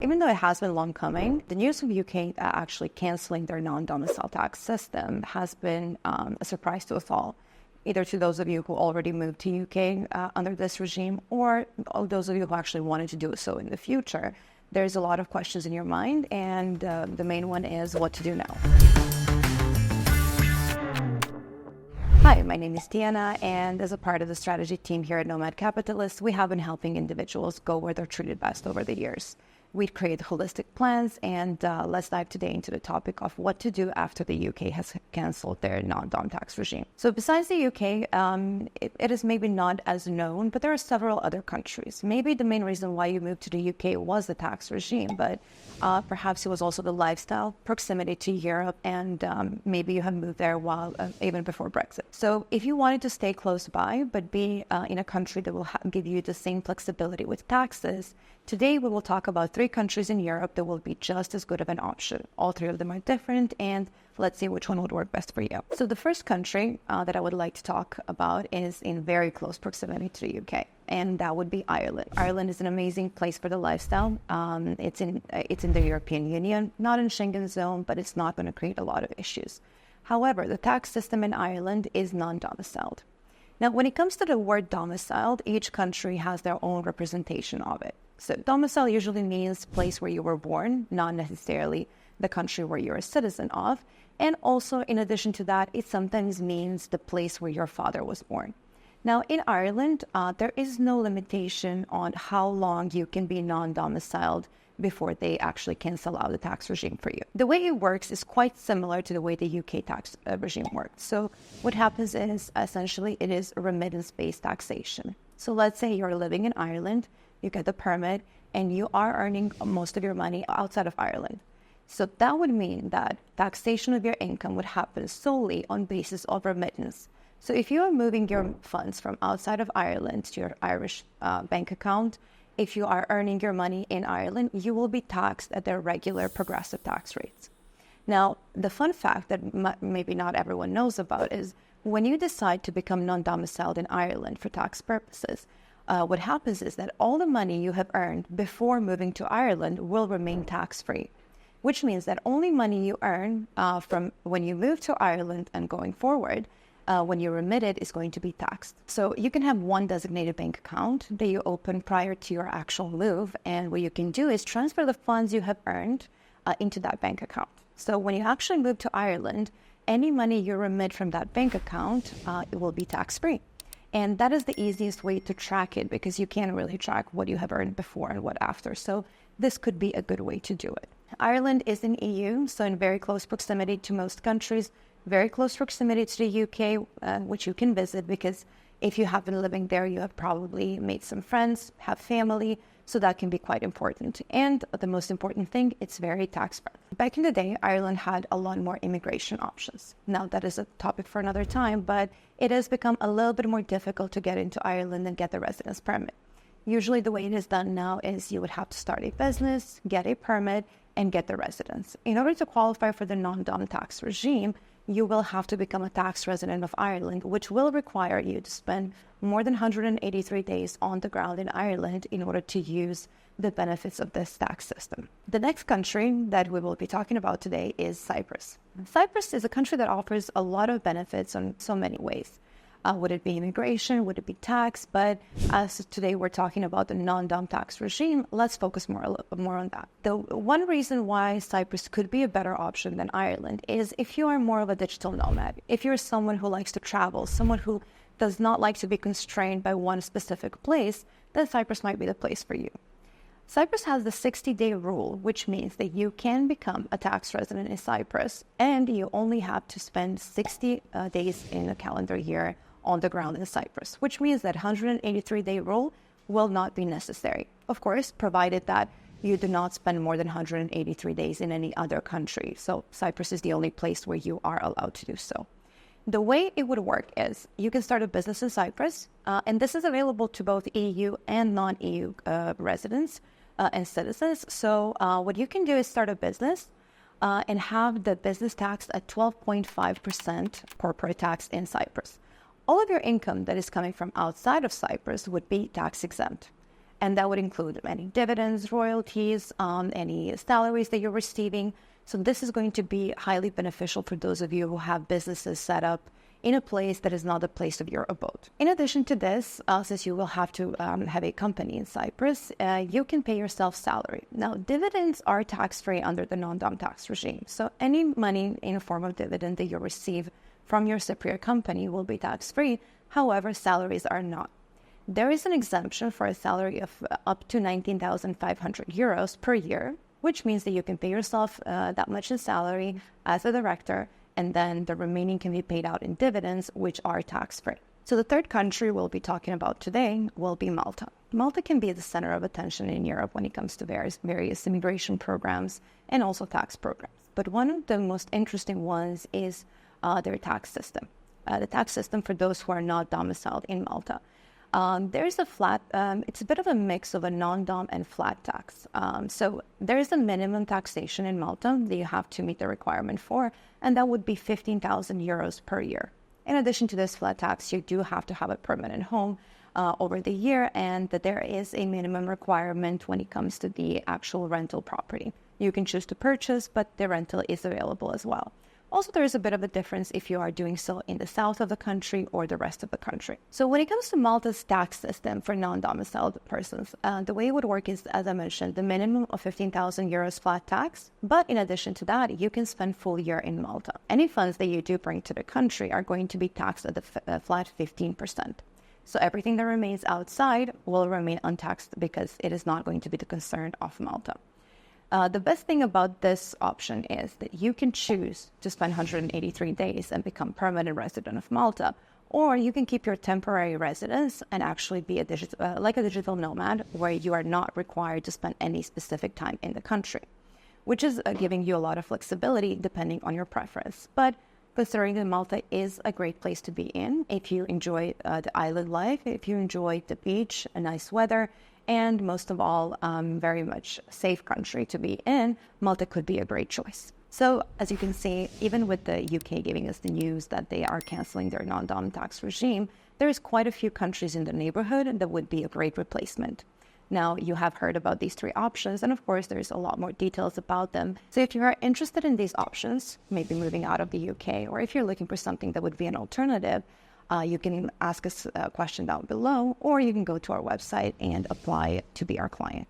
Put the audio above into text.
Even though it has been long coming, the news of UK actually cancelling their non-domicile tax system has been a surprise to us all, either to those of you who already moved to UK under this regime, or those of you who actually wanted to do so in the future. There's a lot of questions in your mind, and the main one is what to do now. Hi, my name is Diana, and as a part of the strategy team here at Nomad Capitalist, we have been helping individuals go where they're treated best over the years. We create holistic plans, and let's dive today into the topic of what to do after the UK has cancelled their non-dom tax regime. So besides the UK, it is maybe not as known, but there are several other countries. Maybe the main reason why you moved to the UK was the tax regime, but perhaps it was also the lifestyle, proximity to Europe, and maybe you have moved there while even before Brexit. So if you wanted to stay close by, but be in a country that will give you the same flexibility with taxes, today we will talk about 3 countries in Europe that will be just as good of an option. All 3 of them are different, and let's see which one would work best for you. So the first country that I would like to talk about is in very close proximity to the UK, and that would be Ireland. Ireland is an amazing place for the lifestyle. It's in the European Union, not in Schengen zone, but it's not going to create a lot of issues. However, the tax system in Ireland is non-domiciled. Now, when it comes to the word domiciled, each country has their own representation of it. So domicile usually means place where you were born, not necessarily the country where you're a citizen of. And also, in addition to that, it sometimes means the place where your father was born. Now, in Ireland, there is no limitation on how long you can be non-domiciled before they actually cancel out the tax regime for you. The way it works is quite similar to the way the UK tax regime works. So what happens is, essentially, it is remittance-based taxation. So let's say you're living in Ireland, you get the permit, and you are earning most of your money outside of Ireland. So that would mean that taxation of your income would happen solely on basis of remittance. So if you are moving your funds from outside of Ireland to your Irish bank account, if you are earning your money in Ireland, you will be taxed at their regular progressive tax rates. Now, the fun fact that maybe not everyone knows about is when you decide to become non-domiciled in Ireland for tax purposes, what happens is that all the money you have earned before moving to Ireland will remain tax-free, which means that only money you earn from when you move to Ireland and going forward, when you remit it, is going to be taxed. So you can have one designated bank account that you open prior to your actual move, and what you can do is transfer the funds you have earned into that bank account. So when you actually move to Ireland, any money you remit from that bank account, it will be tax-free. And that is the easiest way to track it, because you can't really track what you have earned before and what after. So this could be a good way to do it. Ireland is in EU, so in very close proximity to most countries, very close proximity to the UK, which you can visit, because if you have been living there, you have probably made some friends, have family, so that can be quite important. And the most important thing, it's very tax-friendly. Back in the day, Ireland had a lot more immigration options. Now, that is a topic for another time, but it has become a little bit more difficult to get into Ireland and get the residence permit. Usually the way it is done now is you would have to start a business, get a permit, and get the residence. In order to qualify for the non-dom tax regime, you will have to become a tax resident of Ireland, which will require you to spend more than 183 days on the ground in Ireland in order to use the benefits of this tax system. The next country that we will be talking about today is Cyprus. Cyprus is a country that offers a lot of benefits in so many ways. Would it be immigration? Would it be tax? But as today we're talking about the non-dom tax regime, let's focus a little bit more on that. The one reason why Cyprus could be a better option than Ireland is if you are more of a digital nomad, if you're someone who likes to travel, someone who does not like to be constrained by one specific place, then Cyprus might be the place for you. Cyprus has the 60-day rule, which means that you can become a tax resident in Cyprus, and you only have to spend 60 days in a calendar year on the ground in Cyprus, which means that 183-day rule will not be necessary. Of course, provided that you do not spend more than 183 days in any other country. So Cyprus is the only place where you are allowed to do so. The way it would work is you can start a business in Cyprus, and this is available to both EU and non-EU residents and citizens. So what you can do is start a business and have the business taxed at 12.5% corporate tax in Cyprus. All of your income that is coming from outside of Cyprus would be tax exempt. And that would include any dividends, royalties, any salaries that you're receiving. So this is going to be highly beneficial for those of you who have businesses set up in a place that is not the place of your abode. In addition to this, since you will have to have a company in Cyprus, you can pay yourself salary. Now, dividends are tax-free under the non-dom tax regime. So any money in a form of dividend that you receive from your Cypriot company will be tax-free. However, salaries are not. There is an exemption for a salary of up to 19,500 euros per year, which means that you can pay yourself that much in salary as a director, and then the remaining can be paid out in dividends, which are tax-free. So the third country we'll be talking about today will be Malta. Malta can be the center of attention in Europe when it comes to various immigration programs and also tax programs. But one of the most interesting ones is their tax system. The tax system for those who are not domiciled in Malta. There's a flat, it's a bit of a mix of a non-dom and flat tax. So there is a minimum taxation in Malta that you have to meet the requirement for, and that would be 15,000 euros per year. In addition to this flat tax, you do have to have a permanent home over the year, and that there is a minimum requirement when it comes to the actual rental property. You can choose to purchase, but the rental is available as well. Also, there is a bit of a difference if you are doing so in the south of the country or the rest of the country. So when it comes to Malta's tax system for non-domiciled persons, the way it would work is, as I mentioned, the minimum of 15,000 euros flat tax. But in addition to that, you can spend full year in Malta. Any funds that you do bring to the country are going to be taxed at the flat 15%. So everything that remains outside will remain untaxed because it is not going to be the concern of Malta. The best thing about this option is that you can choose to spend 183 days and become permanent resident of Malta, or you can keep your temporary residence and actually be like a digital nomad where you are not required to spend any specific time in the country, which is giving you a lot of flexibility depending on your preference. But considering that Malta is a great place to be in, if you enjoy the island life, if you enjoy the beach, a nice weather, and most of all, very much safe country to be in, Malta could be a great choice. So as you can see, even with the UK giving us the news that they are canceling their non-dom tax regime, there is quite a few countries in the neighborhood that would be a great replacement. Now, you have heard about these three options, and of course, there's a lot more details about them. So if you are interested in these options, maybe moving out of the UK, or if you're looking for something that would be an alternative, you can ask us a question down below, or you can go to our website and apply to be our client.